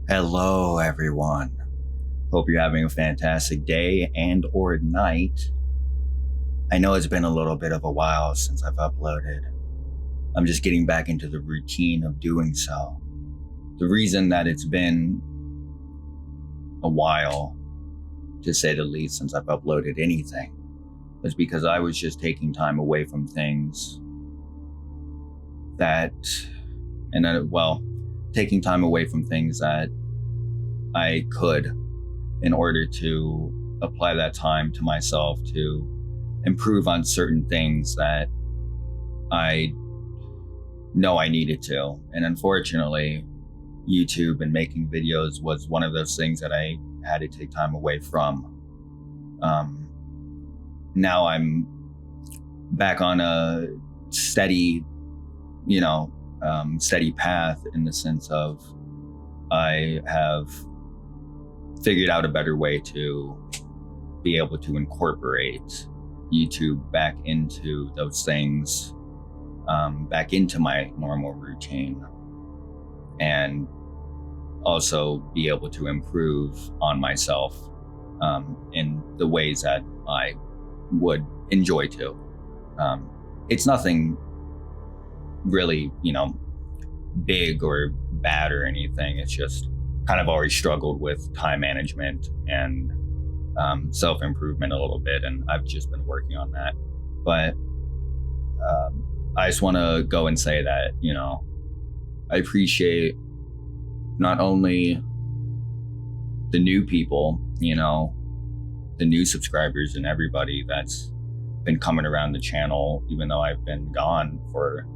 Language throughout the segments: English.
Hello, everyone. Hope you're having a fantastic day and or night. I know it's been a little bit of a while since I've uploaded. I'm just getting back into the routine of doing so. The reason that it's been a while, to say the least, since I've uploaded anything, is because I was just taking time away from things taking time away from things that I could in order to apply that time to myself to improve on certain things that I know I needed to. And unfortunately, YouTube and making videos was one of those things that I had to take time away from. Now I'm back on a steady path in the sense of I have figured out a better way to be able to incorporate YouTube back into those things, back into my normal routine, and also be able to improve on myself in the ways that I would enjoy to. It's nothing really, big or bad or anything. It's just kind of always struggled with time management and self-improvement a little bit, and I've just been working on that. But I just want to go and say that, I appreciate not only the new people, the new subscribers and everybody that's been coming around the channel, even though I've been gone for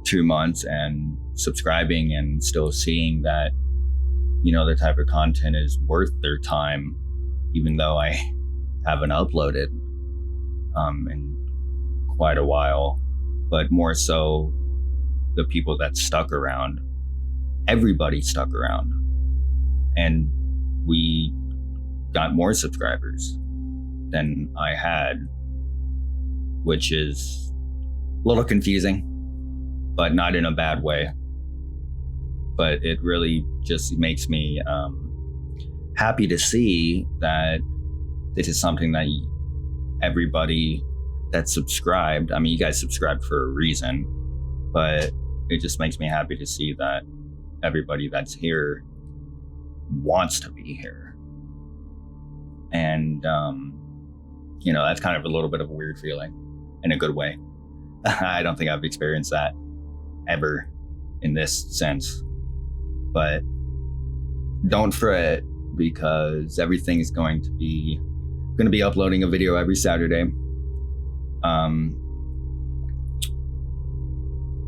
2 months, and subscribing and still seeing that, the type of content is worth their time, even though I haven't uploaded in quite a while. But more so the people that stuck around. Everybody stuck around, and we got more subscribers than I had, which is a little confusing, but not in a bad way. But it really just makes me happy to see that this is something that everybody that subscribed, you guys subscribed for a reason, but it just makes me happy to see that everybody that's here wants to be here. And, that's kind of a little bit of a weird feeling in a good way. I don't think I've experienced that ever in this sense. But don't fret, because everything is going to be uploading a video every Saturday.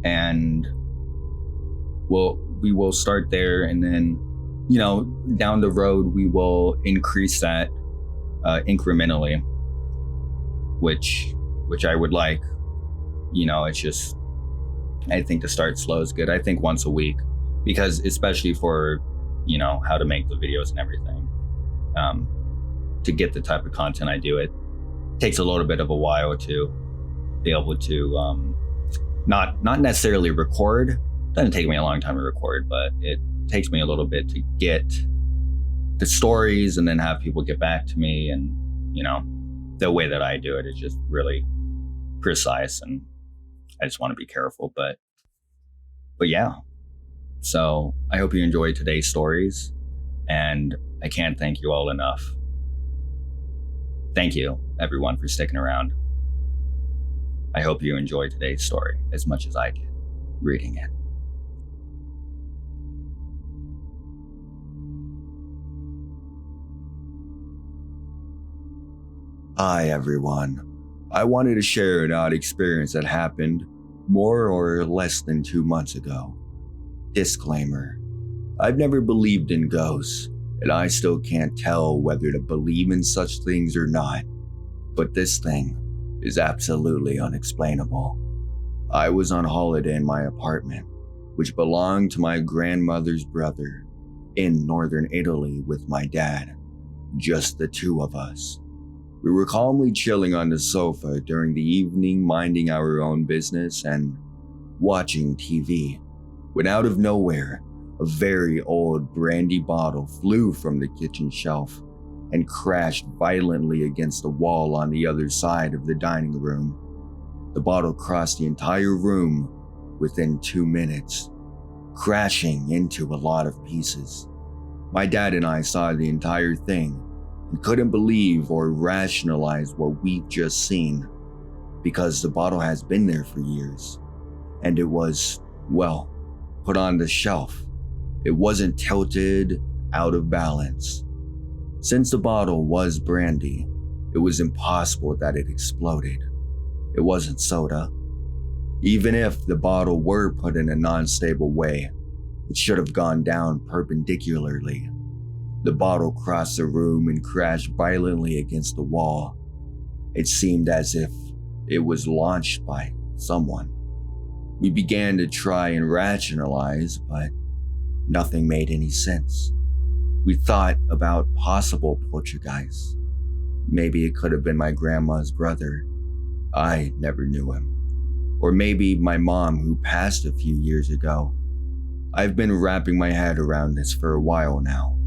And we will start there, and then, down the road we will increase that incrementally, which I would like. It's just, I think to start slow is good. I think once a week, because especially for, how to make the videos and everything, to get the type of content I do, it takes a little bit of a while to be able to not necessarily record. It doesn't take me a long time to record, but it takes me a little bit to get the stories and then have people get back to me. And, the way that I do it is just really precise, and I just want to be careful. But yeah. So I hope you enjoyed today's stories, and I can't thank you all enough. Thank you, everyone, for sticking around. I hope you enjoyed today's story as much as I did reading it. Hi, everyone. I wanted to share an odd experience that happened more or less than 2 months ago. Disclaimer: I've never believed in ghosts, and I still can't tell whether to believe in such things or not, but this thing is absolutely unexplainable. I was on holiday in my apartment, which belonged to my grandmother's brother, in northern Italy with my dad, just the two of us. We were calmly chilling on the sofa during the evening, minding our own business and watching TV, when out of nowhere, A very old brandy bottle flew from the kitchen shelf and crashed violently against the wall on the other side of the dining room. The bottle crossed the entire room within 2 minutes, crashing into a lot of pieces. My dad and I saw the entire thing and couldn't believe or rationalize what we've just seen, because the bottle has been there for years, and it was, well, put on the shelf. It wasn't tilted out of balance. Since the bottle was brandy, it was impossible that it exploded. It wasn't soda. Even if the bottle were put in a non-stable way, it should have gone down perpendicularly. The bottle crossed the room and crashed violently against the wall. It seemed as if it was launched by someone. We began to try and rationalize, but nothing made any sense. We thought about possible poltergeists. Maybe it could have been my grandma's brother. I never knew him. Or maybe my mom, who passed a few years ago. I've been wrapping my head around this for a while now,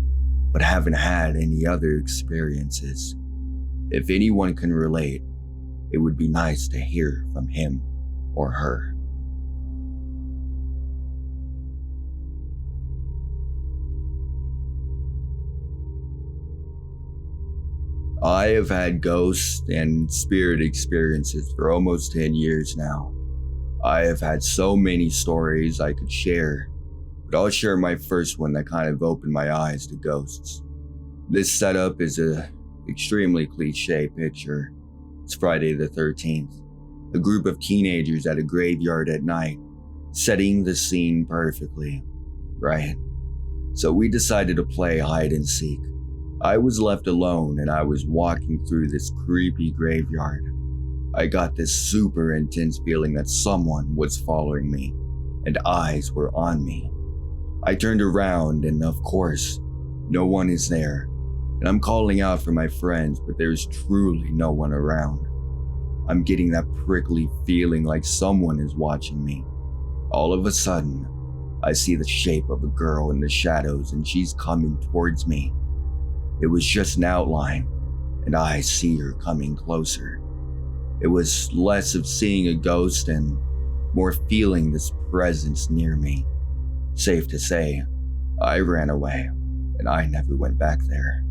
but haven't had any other experiences. If anyone can relate, it would be nice to hear from him or her. I have had ghost and spirit experiences for almost 10 years now. I have had so many stories I could share, but I'll share my first one that kind of opened my eyes to ghosts. This setup is a extremely cliche picture. It's Friday the 13th. A group of teenagers at a graveyard at night, setting the scene perfectly, right? So we decided to play hide and seek. I was left alone and I was walking through this creepy graveyard. I got this super intense feeling that someone was following me and eyes were on me. I turned around and of course, no one is there. And I'm calling out for my friends, but there's truly no one around. I'm getting that prickly feeling like someone is watching me. All of a sudden, I see the shape of a girl in the shadows and she's coming towards me. It was just an outline, and I see her coming closer. It was less of seeing a ghost and more feeling this presence near me. Safe to say, I ran away, and I never went back there.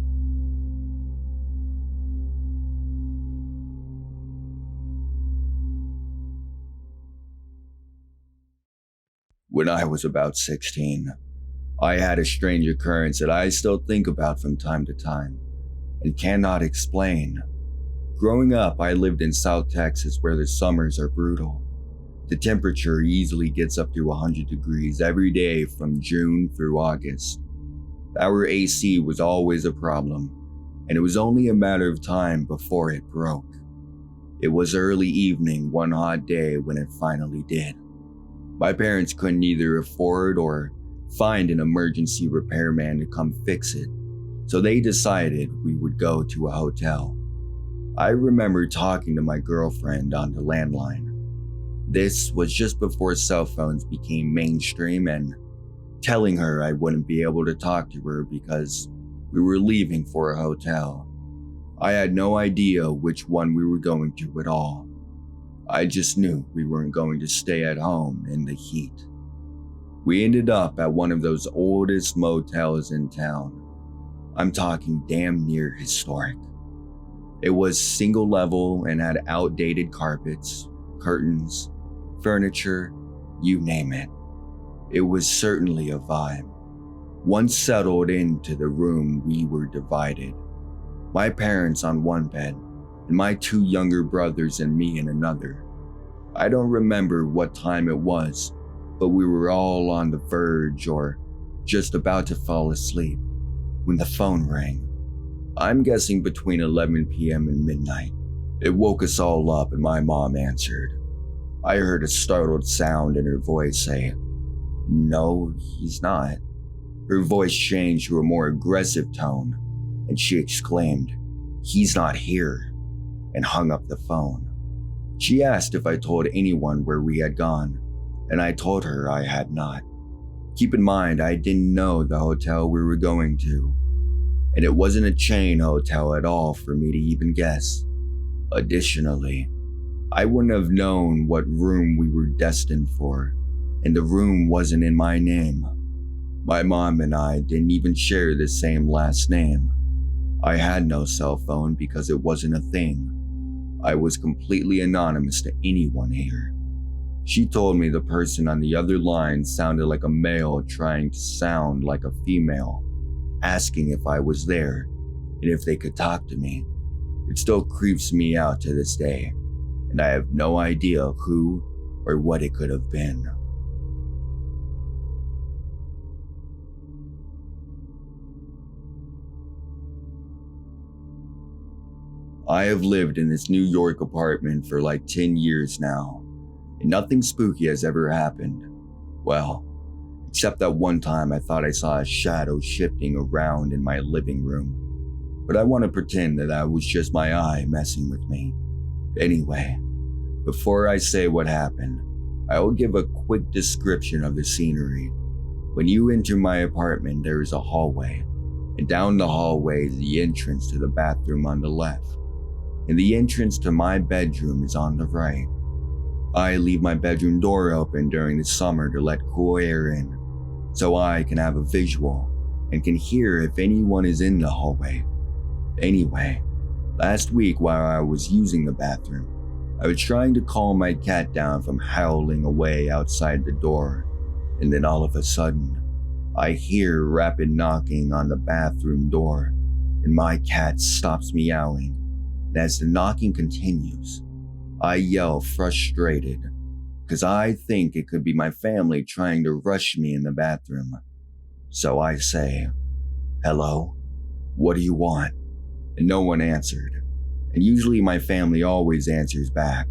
When I was about 16, I had a strange occurrence that I still think about from time to time and cannot explain. Growing up, I lived in South Texas where the summers are brutal. The temperature easily gets up to 100 degrees every day from June through August. Our AC was always a problem, and it was only a matter of time before it broke. It was early evening one hot day when it finally did. My parents couldn't either afford or find an emergency repairman to come fix it, so they decided we would go to a hotel. I remember talking to my girlfriend on the landline. This was just before cell phones became mainstream, and telling her I wouldn't be able to talk to her because we were leaving for a hotel. I had no idea which one we were going to at all. I just knew we weren't going to stay at home in the heat. We ended up at one of those oldest motels in town. I'm talking damn near historic. It was single level and had outdated carpets, curtains, furniture, you name it. It was certainly a vibe. Once settled into the room, we were divided. My parents on one bed, and my two younger brothers and me in another. I don't remember what time it was, but we were all on the verge or just about to fall asleep when the phone rang. I'm guessing between 11 p.m. and midnight. It woke us all up and my mom answered. I heard a startled sound in her voice say, "No, he's not." Her voice changed to a more aggressive tone, and she exclaimed, "He's not here," and hung up the phone. She asked if I told anyone where we had gone, and I told her I had not. Keep in mind, I didn't know the hotel we were going to, and it wasn't a chain hotel at all for me to even guess. Additionally, I wouldn't have known what room we were destined for, and the room wasn't in my name. My mom and I didn't even share the same last name. I had no cell phone because it wasn't a thing. I was completely anonymous to anyone here. She told me the person on the other line sounded like a male trying to sound like a female, asking if I was there and if they could talk to me. It still creeps me out to this day, and I have no idea who or what it could have been. I have lived in this New York apartment for like 10 years now, and nothing spooky has ever happened. Well, except that one time I thought I saw a shadow shifting around in my living room. But I want to pretend that was just my eye messing with me. Anyway, before I say what happened, I will give a quick description of the scenery. When you enter my apartment, there is a hallway, and down the hallway is the entrance to the bathroom on the left, and the entrance to my bedroom is on the right. I leave my bedroom door open during the summer to let cool air in, so I can have a visual and can hear if anyone is in the hallway. Anyway, last week while I was using the bathroom, I was trying to calm my cat down from howling away outside the door, and then all of a sudden, I hear rapid knocking on the bathroom door, and my cat stops meowing. And as the knocking continues, I yell frustrated, because I think it could be my family trying to rush me in the bathroom. So I say, "Hello? What do you want?" And no one answered. And usually my family always answers back,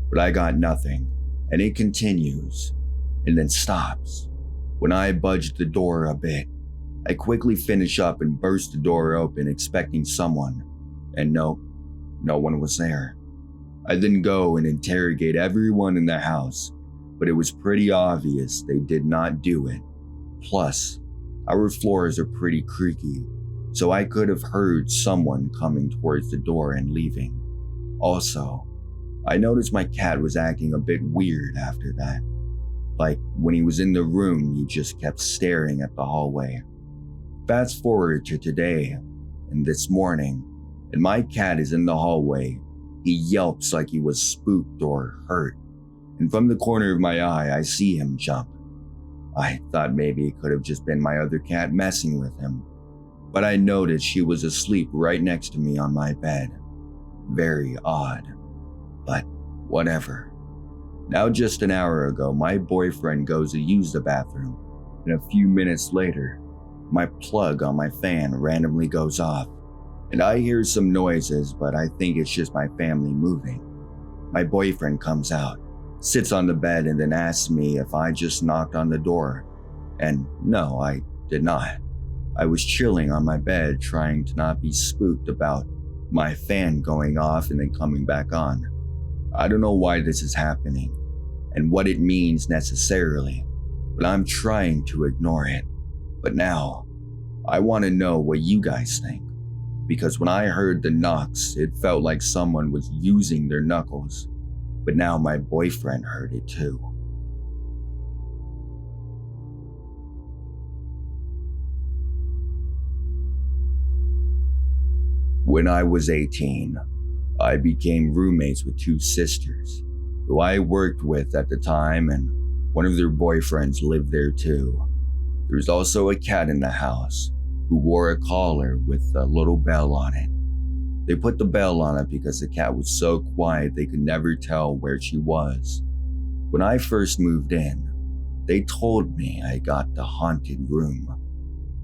but I got nothing, and it continues, and then stops. When I budge the door a bit, I quickly finish up and burst the door open expecting someone, and no one was there. I then go and interrogate everyone in the house, but it was pretty obvious they did not do it. Plus, our floors are pretty creaky, so I could have heard someone coming towards the door and leaving. Also, I noticed my cat was acting a bit weird after that. Like when he was in the room, he just kept staring at the hallway. Fast forward to today and this morning, and my cat is in the hallway. He yelps like he was spooked or hurt, and from the corner of my eye, I see him jump. I thought maybe it could have just been my other cat messing with him, but I noticed she was asleep right next to me on my bed. Very odd, but whatever. Now just an hour ago, my boyfriend goes to use the bathroom, and a few minutes later, my plug on my fan randomly goes off, and I hear some noises, but I think it's just my family moving. My boyfriend comes out, sits on the bed, and then asks me if I just knocked on the door, and no, I did not. I was chilling on my bed trying to not be spooked about my fan going off and then coming back on. I don't know why this is happening and what it means necessarily, but I'm trying to ignore it. But now, I want to know what you guys think, because when I heard the knocks, it felt like someone was using their knuckles, but now my boyfriend heard it too. When I was 18, I became roommates with two sisters who I worked with at the time, and one of their boyfriends lived there too. There was also a cat in the house who wore a collar with a little bell on it. They put the bell on it because the cat was so quiet they could never tell where she was. When I first moved in, they told me I got the haunted room.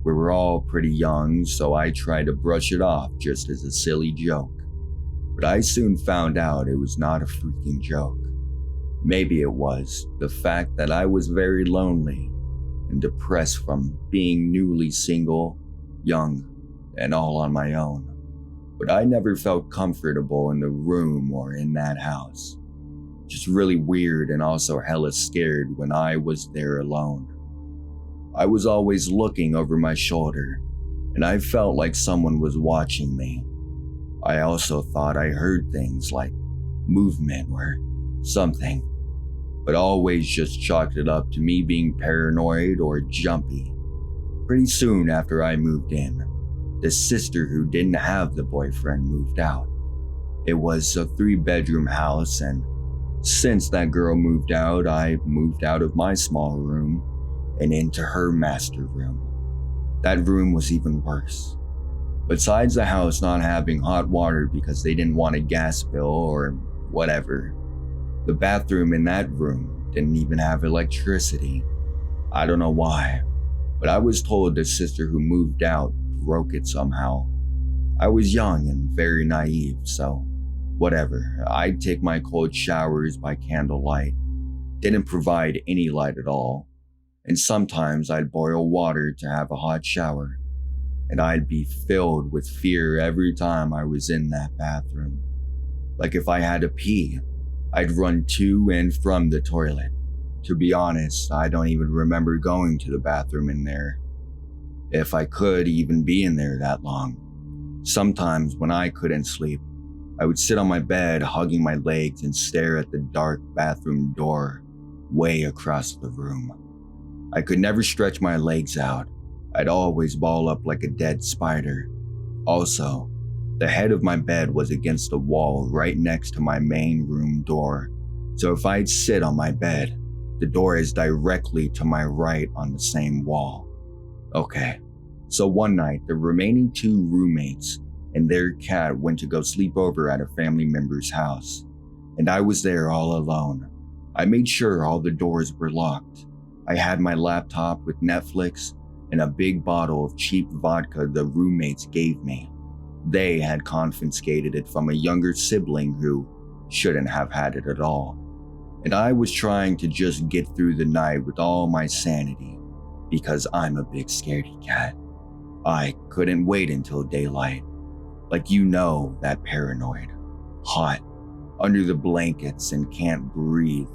We were all pretty young, so I tried to brush it off just as a silly joke. But I soon found out it was not a freaking joke. Maybe it was the fact that I was very lonely and depressed from being newly single, young, and all on my own. But I never felt comfortable in the room or in that house. Just really weird and also hella scared when I was there alone. I was always looking over my shoulder, and I felt like someone was watching me. I also thought I heard things like movement or something, but always just chalked it up to me being paranoid or jumpy. Pretty soon after I moved in, the sister who didn't have the boyfriend moved out. It was a 3-bedroom house, and since that girl moved out, I moved out of my small room and into her master room. That room was even worse. Besides the house not having hot water because they didn't want a gas bill or whatever, the bathroom in that room didn't even have electricity. I don't know why, but I was told the sister who moved out broke it somehow. I was young and very naive, so whatever. I'd take my cold showers by candlelight. Didn't provide any light at all. And sometimes I'd boil water to have a hot shower. And I'd be filled with fear every time I was in that bathroom. Like if I had to pee, I'd run to and from the toilet. To be honest, I don't even remember going to the bathroom in there. If I could even be in there that long. Sometimes when I couldn't sleep, I would sit on my bed hugging my legs and stare at the dark bathroom door way across the room. I could never stretch my legs out. I'd always ball up like a dead spider. Also, the head of my bed was against the wall right next to my main room door. So if I'd sit on my bed, the door is directly to my right on the same wall. Okay, so one night the remaining 2 roommates and their cat went to go sleep over at a family member's house, and I was there all alone. I made sure all the doors were locked. I had my laptop with Netflix and a big bottle of cheap vodka the roommates gave me. They had confiscated it from a younger sibling who shouldn't have had it at all. And I was trying to just get through the night with all my sanity because I'm a big scaredy cat. I couldn't wait until daylight. Like that paranoid, hot, under the blankets and can't breathe,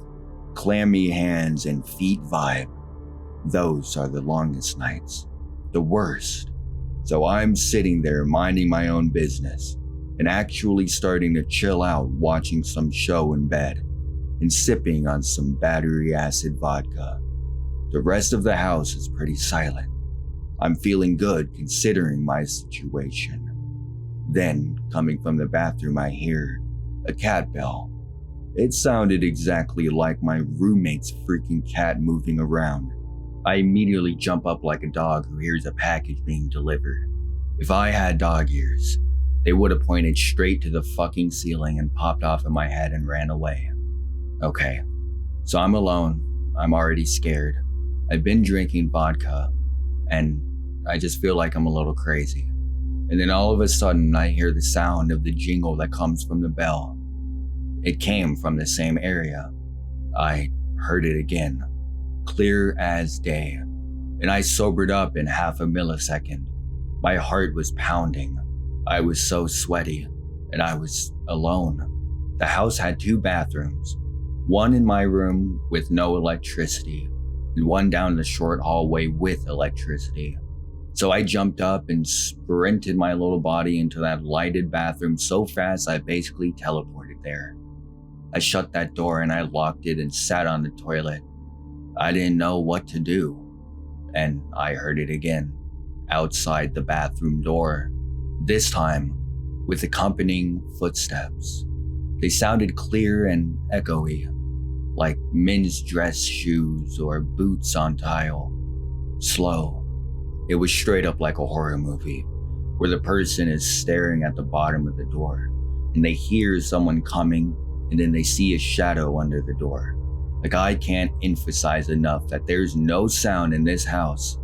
clammy hands and feet vibe. Those are the longest nights, the worst. So I'm sitting there minding my own business and actually starting to chill out watching some show in bed and sipping on some battery acid vodka. The rest of the house is pretty silent. I'm feeling good considering my situation. Then, coming from the bathroom, I hear a cat bell. It sounded exactly like my roommate's freaking cat moving around. I immediately jump up like a dog who hears a package being delivered. If I had dog ears, they would have pointed straight to the fucking ceiling and popped off in my head and ran away. Okay, so I'm alone. I'm already scared. I've been drinking vodka, and I just feel like I'm a little crazy. And then all of a sudden, I hear the sound of the jingle that comes from the bell. It came from the same area. I heard it again, clear as day, and I sobered up in half a millisecond. My heart was pounding. I was so sweaty, and I was alone. The house had 2 bathrooms, one in my room with no electricity, and one down the short hallway with electricity. So I jumped up and sprinted my little body into that lighted bathroom so fast I basically teleported there. I shut that door and I locked it and sat on the toilet. I didn't know what to do. And I heard it again, outside the bathroom door, this time with accompanying footsteps. They sounded clear and echoey, like men's dress shoes or boots on tile. Slow. It was straight up like a horror movie, where the person is staring at the bottom of the door, and they hear someone coming, and then they see a shadow under the door. Like I can't emphasize enough that there's no sound in this house,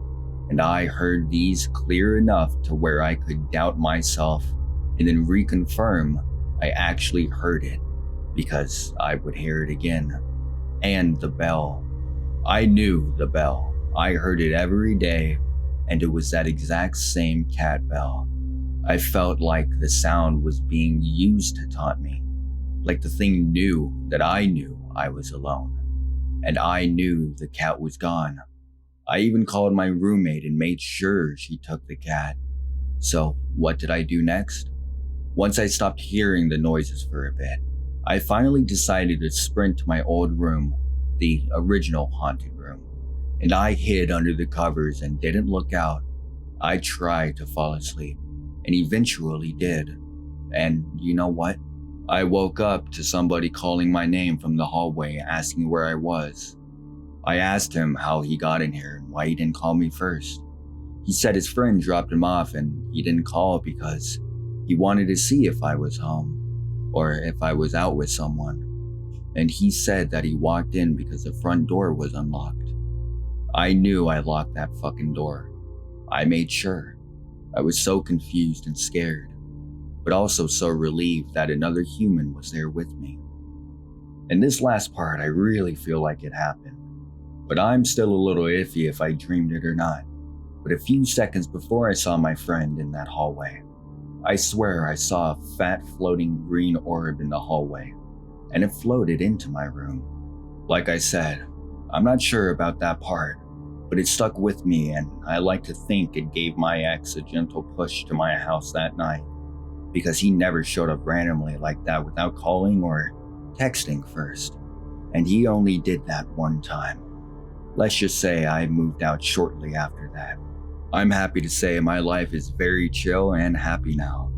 and I heard these clear enough to where I could doubt myself, and then reconfirm I actually heard it, because I would hear it again. And the bell. I knew the bell. I heard it every day, and it was that exact same cat bell. I felt like the sound was being used to taunt me, like the thing knew that I knew I was alone, and I knew the cat was gone. I even called my roommate and made sure she took the cat. So, what did I do next? Once I stopped hearing the noises for a bit, I finally decided to sprint to my old room, the original haunted room, and I hid under the covers and didn't look out. I tried to fall asleep, and eventually did. And you know what? I woke up to somebody calling my name from the hallway asking where I was. I asked him how he got in here and why he didn't call me first. He said his friend dropped him off and he didn't call because he wanted to see if I was home or if I was out with someone. And he said that he walked in because the front door was unlocked. I knew I locked that fucking door. I made sure. I was so confused and scared, but also so relieved that another human was there with me. And this last part, I really feel like it happened. But I'm still a little iffy if I dreamed it or not. But a few seconds before I saw my friend in that hallway, I swear I saw a fat floating green orb in the hallway, and it floated into my room. Like I said, I'm not sure about that part, but it stuck with me, and I like to think it gave my ex a gentle push to my house that night, because he never showed up randomly like that without calling or texting first, and he only did that one time. Let's just say I moved out shortly after that. I'm happy to say my life is very chill and happy now,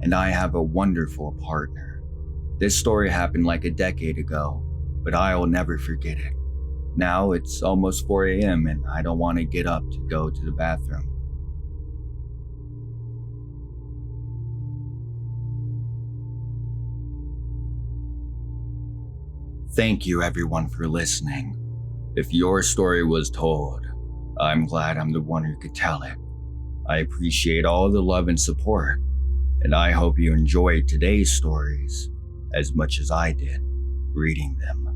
and I have a wonderful partner. This story happened like a decade ago, but I'll never forget it. Now it's almost 4 a.m. and I don't want to get up to go to the bathroom. Thank you everyone for listening. If your story was told, I'm glad I'm the one who could tell it. I appreciate all the love and support, and I hope you enjoyed today's stories as much as I did reading them.